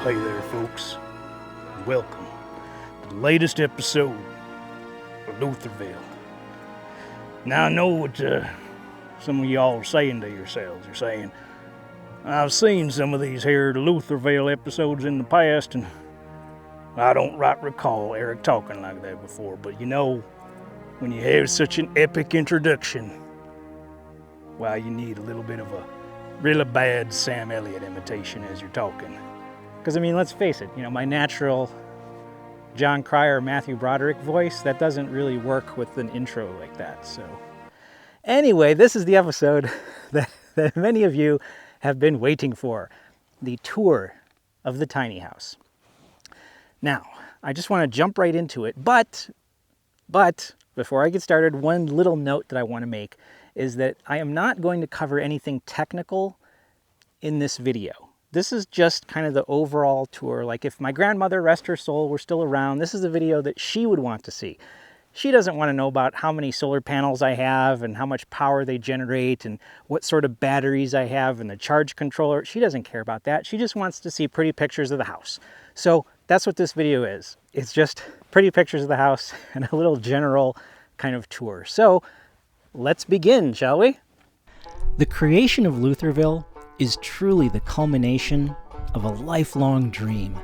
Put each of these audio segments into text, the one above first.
Hey there, folks. Welcome to the latest episode of Luthorville. Now, I know what some of y'all are saying to yourselves. You're saying, I've seen some of these here Luthorville episodes in the past, and I don't right recall Eric talking like that before. But you know, when you have such an epic introduction, well, you need a little bit of a really bad Sam Elliott imitation as you're talking. Because, I mean, let's face it, my natural John Cryer, Matthew Broderick voice, that doesn't really work with an intro like that. So, anyway, this is the episode that many of you have been waiting for, the tour of the tiny house. Now, I just want to jump right into it, but before I get started, one little note that I want to make is that I am not going to cover anything technical in this video. This is just kind of the overall tour. Like if my grandmother, rest her soul, were still around, this is a video that she would want to see. She doesn't want to know about how many solar panels I have and how much power they generate and what sort of batteries I have and the charge controller. She doesn't care about that. She just wants to see pretty pictures of the house. So that's what this video is. It's just pretty pictures of the house and a little general kind of tour. So let's begin, shall we? The creation of Luthorville is truly the culmination of a lifelong dream.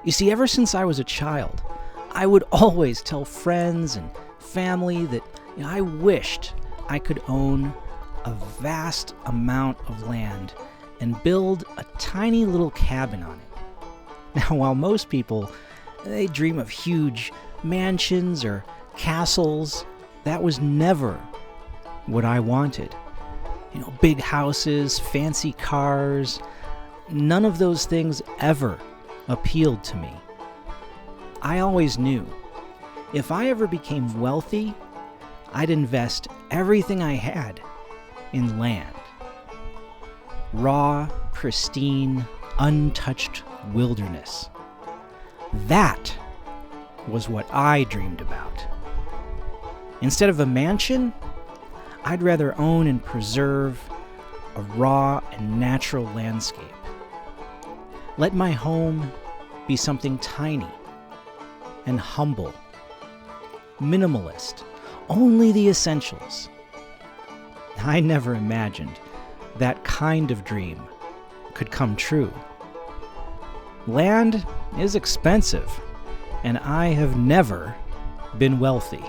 You see, ever since I was a child, I would always tell friends and family that I wished I could own a vast amount of land and build a tiny little cabin on it. Now, while most people, they dream of huge mansions or castles, that was never what I wanted. Big houses, fancy cars, none of those things ever appealed to me. I always knew if I ever became wealthy, I'd invest everything I had in land. Raw, pristine, untouched wilderness. That was what I dreamed about. Instead of a mansion, I'd rather own and preserve a raw and natural landscape. Let my home be something tiny and humble, minimalist, only the essentials. I never imagined that kind of dream could come true. Land is expensive, and I have never been wealthy.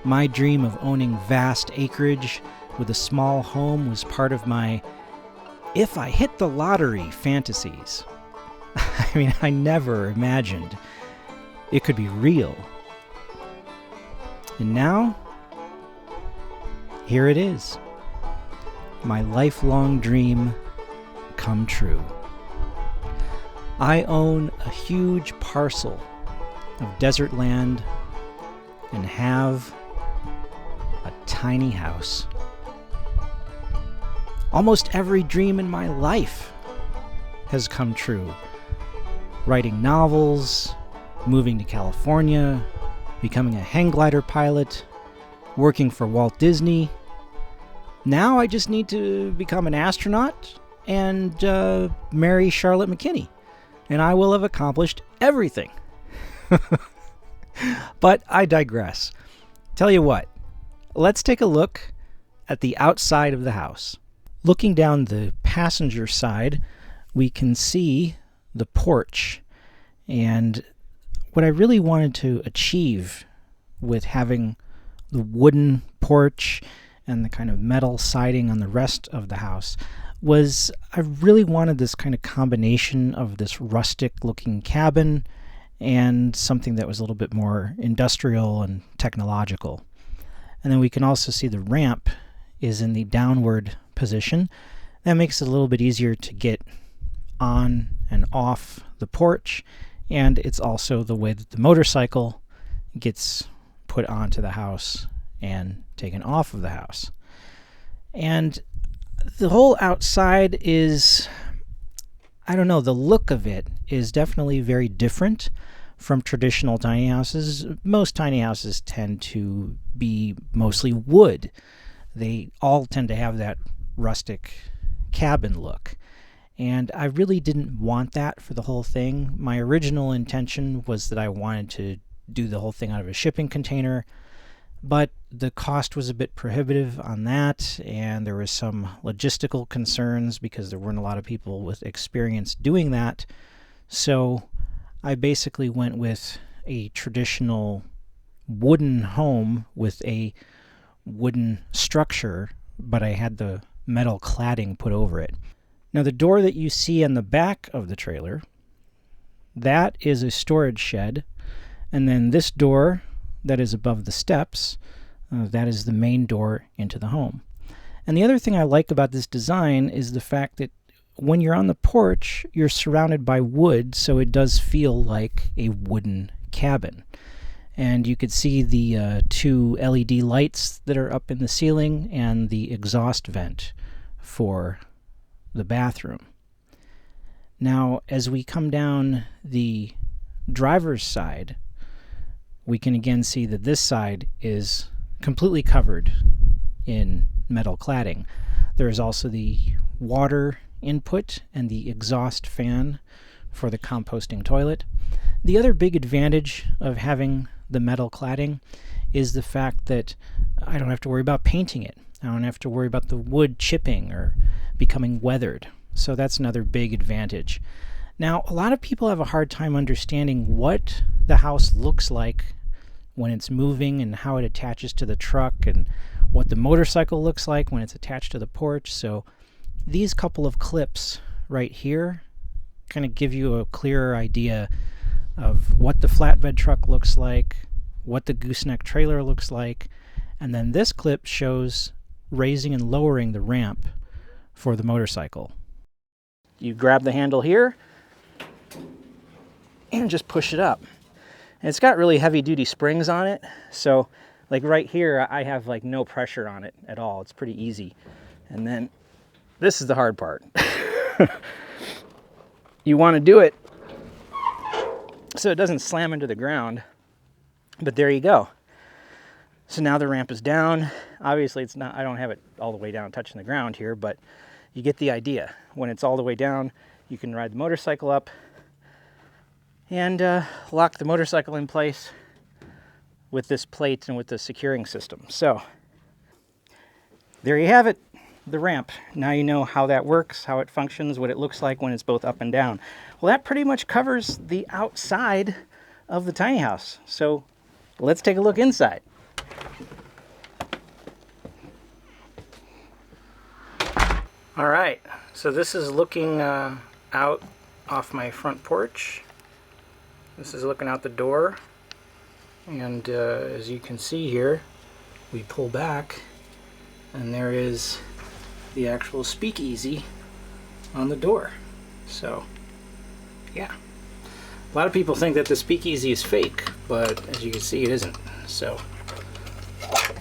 My dream of owning vast acreage with a small home was part of my if I hit the lottery fantasies. I never imagined it could be real. And now, here it is. My lifelong dream come true. I own a huge parcel of desert land and have a tiny house. Almost every dream in my life has come true. Writing novels, moving to California, becoming a hang glider pilot, working for Walt Disney. Now I just need to become an astronaut and marry Charlotte McKinney, and I will have accomplished everything. But I digress. Tell you what, let's take a look at the outside of the house. Looking down the passenger side, we can see the porch. And what I really wanted to achieve with having the wooden porch and the kind of metal siding on the rest of the house was I really wanted this kind of combination of this rustic looking cabin and something that was a little bit more industrial and technological. And then we can also see the ramp is in the downward position. That makes it a little bit easier to get on and off the porch, and it's also the way that the motorcycle gets put onto the house and taken off of the house. And the whole outside is, I don't know, the look of it is definitely very different from traditional tiny houses. Most tiny houses tend to be mostly wood. They all tend to have that rustic cabin look. And I really didn't want that for the whole thing. My original intention was that I wanted to do the whole thing out of a shipping container, but the cost was a bit prohibitive on that, and there was some logistical concerns because there weren't a lot of people with experience doing that. So I basically went with a traditional wooden home with a wooden structure, but I had the metal cladding put over it. Now, the door that you see on the back of the trailer, that is a storage shed, and then this door that is above the steps, that is the main door into the home. And the other thing I like about this design is the fact that when you're on the porch, you're surrounded by wood, so it does feel like a wooden cabin. And you could see the 2 LED lights that are up in the ceiling and the exhaust vent for the bathroom. Now, as we come down the driver's side, we can again see that this side is completely covered in metal cladding. There is also the water input and the exhaust fan for the composting toilet. The other big advantage of having the metal cladding is the fact that I don't have to worry about painting it. I don't have to worry about the wood chipping or becoming weathered. So that's another big advantage. Now, a lot of people have a hard time understanding what the house looks like when it's moving and how it attaches to the truck and what the motorcycle looks like when it's attached to the porch. So these couple of clips right here kind of give you a clearer idea of what the flatbed truck looks like, what the gooseneck trailer looks like, and then this clip shows raising and lowering the ramp for the motorcycle. You grab the handle here and just push it up. And it's got really heavy duty springs on it, so like right here I have like no pressure on it at all. It's pretty easy. And then this is the hard part. You want to do it so it doesn't slam into the ground, but there you go. So now the ramp is down. Obviously it's not, I don't have it all the way down touching the ground here, but you get the idea. When it's all the way down, you can ride the motorcycle up and lock the motorcycle in place with this plate and with the securing system. So there you have it, the ramp. Now you know how that works, how it functions, what it looks like when it's both up and down. Well, that pretty much covers the outside of the tiny house. So let's take a look inside. All right, so this is looking out off my front porch. This is looking out the door, and as you can see here, we pull back and there is the actual speakeasy on the door. So yeah, a lot of people think that the speakeasy is fake, but as you can see, it isn't. So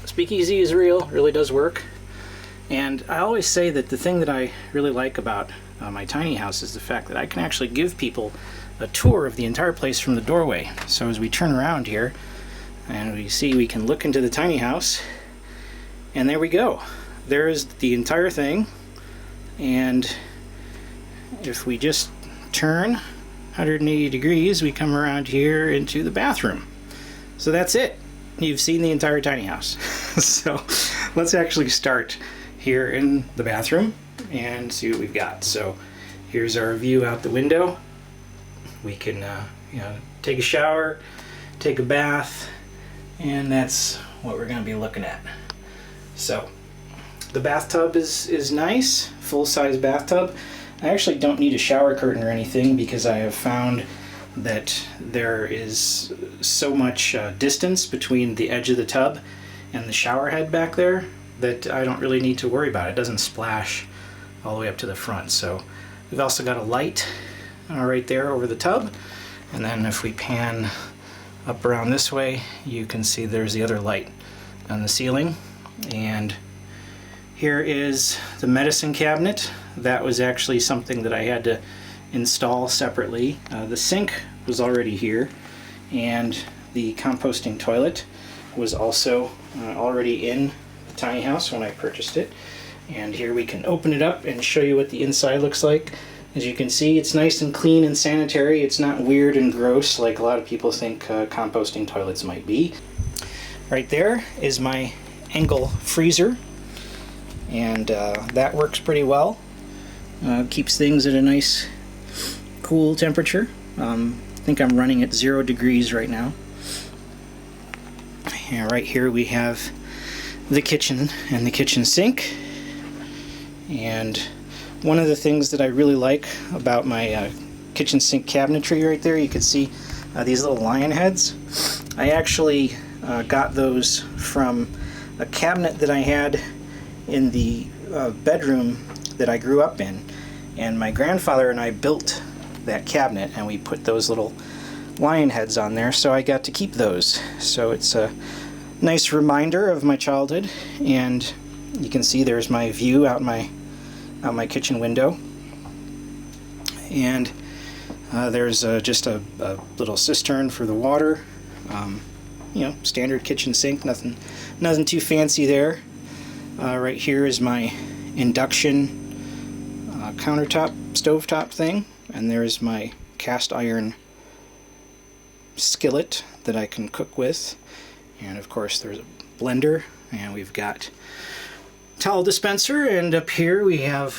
speakeasy is real, really does work. And I always say that the thing that I really like about my tiny house is the fact that I can actually give people a tour of the entire place from the doorway. So as we turn around here and we see, we can look into the tiny house, and there we go. There's the entire thing. And if we just turn 180 degrees, we come around here into the bathroom. So that's it. You've seen the entire tiny house. So let's actually start here in the bathroom and see what we've got. So here's our view out the window. We can take a shower, take a bath, and that's what we're going to be looking at. So the bathtub is nice, full-size bathtub. I actually don't need a shower curtain or anything because I have found that there is so much distance between the edge of the tub and the shower head back there that I don't really need to worry about it. It doesn't splash all the way up to the front. So we've also got a light right there over the tub, and then if we pan up around this way, you can see there's the other light on the ceiling. And here is the medicine cabinet. That was actually something that I had to install separately. The sink was already here, and the composting toilet was also already in the tiny house when I purchased it. And here we can open it up and show you what the inside looks like. As you can see, it's nice and clean and sanitary. It's not weird and gross like a lot of people think composting toilets might be. Right there is my angle freezer, and that works pretty well. Keeps things at a nice cool temperature. I think I'm running at 0 degrees right now. And right here we have the kitchen and the kitchen sink. And one of the things that I really like about my kitchen sink cabinetry right there, you can see these little lion heads. I actually got those from a cabinet that I had in the bedroom that I grew up in. And my grandfather and I built that cabinet, and we put those little lion heads on there, so I got to keep those. So it's a nice reminder of my childhood, and you can see there's my view out my kitchen window. And there's just a little cistern for the water. You know, standard kitchen sink, nothing too fancy there. Right here is my induction countertop, stovetop thing, and there's my cast iron skillet that I can cook with. And of course there's a blender, and we've got towel dispenser, and up here we have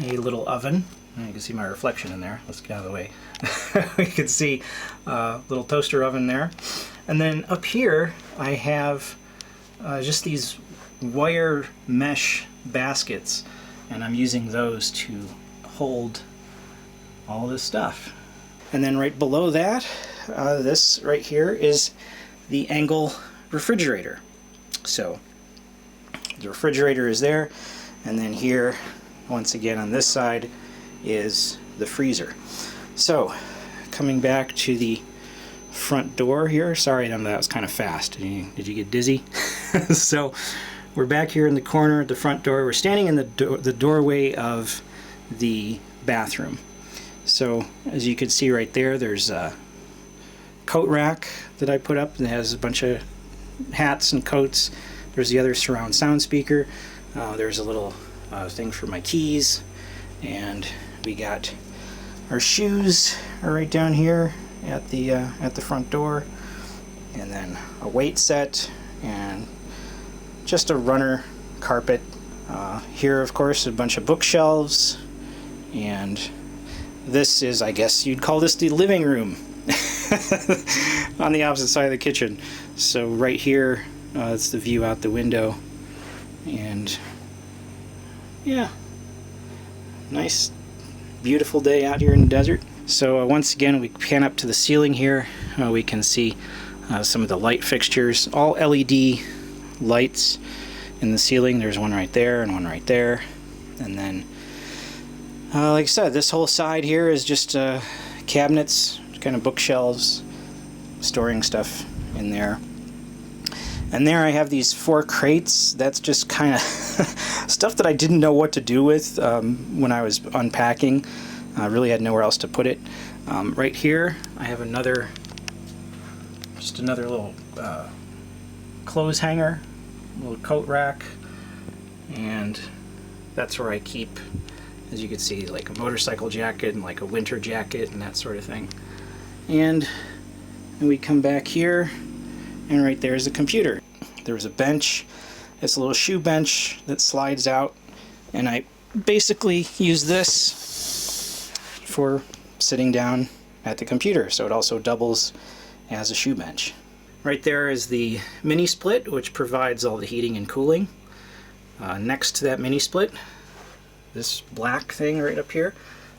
a little oven. You can see my reflection in there. Let's get out of the way. We can see a little toaster oven there. And then up here I have just these wire mesh baskets, and I'm using those to hold all this stuff. And then right below that, this right here is the angle refrigerator. So the refrigerator is there, and then here, once again on this side, is the freezer. So coming back to the front door here, sorry that was kind of fast. Did you get dizzy? So we're back here in the corner at the front door. We're standing in the doorway of the bathroom. So as you can see right there, there's a coat rack that I put up that has a bunch of hats and coats. There's the other surround sound speaker. There's a little thing for my keys, and we got our shoes are right down here at the front door, and then a weight set and just a runner carpet. Here, of course, a bunch of bookshelves, and this is, I guess you'd call this the living room on the opposite side of the kitchen. So right here, it's the view out the window, and yeah, nice, beautiful day out here in the desert. So once again, we pan up to the ceiling here. We can see some of the light fixtures, all LED lights in the ceiling. There's one right there and one right there. And then, like I said, this whole side here is just cabinets, kind of bookshelves, storing stuff in there. And there I have these 4 crates. That's just kind of stuff that I didn't know what to do with when I was unpacking. I really had nowhere else to put it. Right here I have just another little clothes hanger, little coat rack, and that's where I keep, as you can see, like a motorcycle jacket and like a winter jacket and that sort of thing. And we come back here, and right there is a computer. There's a bench. It's a little shoe bench that slides out, and I basically use this for sitting down at the computer, so it also doubles as a shoe bench. Right there is the mini split, which provides all the heating and cooling. Next to that mini split, this black thing right up here,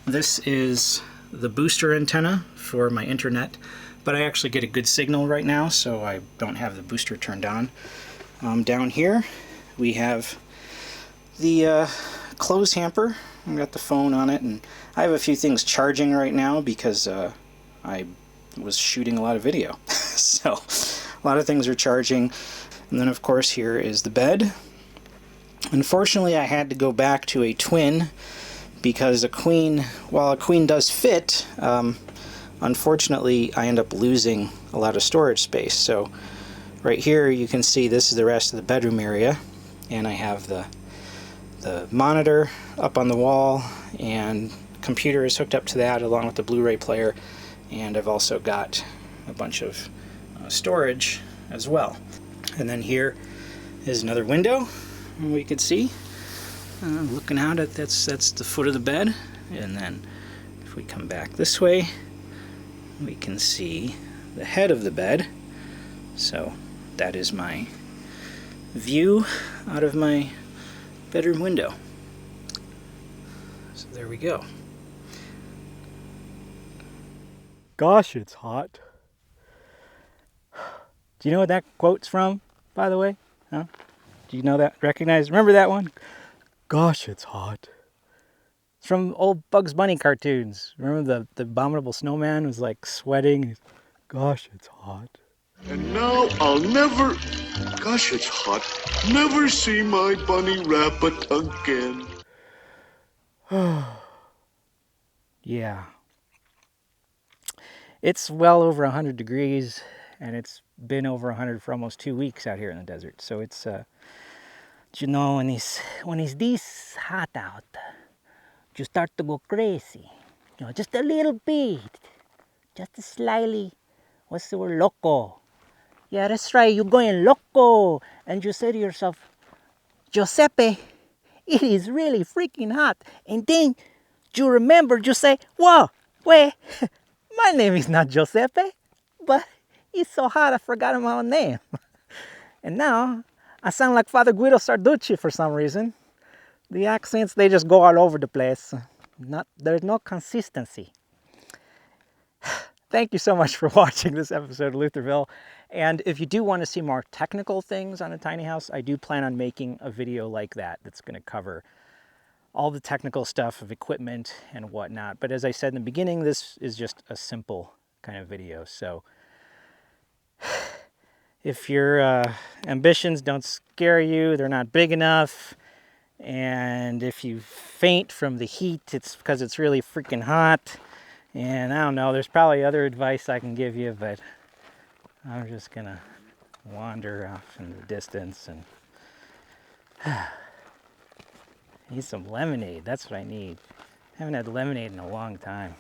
this is the booster antenna for my internet, but I actually get a good signal right now, so I don't have the booster turned on. Down here we have the clothes hamper. I've got the phone on it, and I have a few things charging right now because I was shooting a lot of video. So a lot of things are charging. And then of course here is the bed. Unfortunately, I had to go back to a twin because a queen, while a queen does fit, unfortunately I end up losing a lot of storage space. So right here you can see this is the rest of the bedroom area, and I have the monitor up on the wall, and computer is hooked up to that along with the Blu-ray player, and I've also got a bunch of storage as well. And then here is another window we can see looking out at that's the foot of the bed. And then if we come back this way, we can see the head of the bed. So that is my view out of my bedroom window. So there we go. Gosh, it's hot. Do you know what that quote's from, by the way? Huh? Do you know that? Recognize? Remember that one? Gosh, it's hot. It's from old Bugs Bunny cartoons. Remember the abominable snowman was like sweating? Gosh, it's hot. And now I'll never, gosh, it's hot, never see my bunny rabbit again. Yeah. It's well over 100 degrees, and it's been over 100 for almost 2 weeks out here in the desert. So it's, you know, when it's this hot out, you start to go crazy. You know, just a little bit, just slightly. What's the word? Loco. Yeah, that's right. You're going loco, and you say to yourself, Giuseppe, it is really freaking hot. And then you remember, you say, whoa, wait, my name is not Giuseppe, but it's so hot I forgot my own name. And now I sound like Father Guido Sarducci for some reason. The accents, they just go all over the place. There's no consistency. Thank you so much for watching this episode of Luthorville. And if you do want to see more technical things on a tiny house, I do plan on making a video like that that's going to cover all the technical stuff of equipment and whatnot. But as I said in the beginning, this is just a simple kind of video. So if your ambitions don't scare you, they're not big enough, and if you faint from the heat, it's because it's really freaking hot. And I don't know, there's probably other advice I can give you, but I'm just gonna wander off in the distance and need some lemonade. That's what I need. I haven't had lemonade in a long time.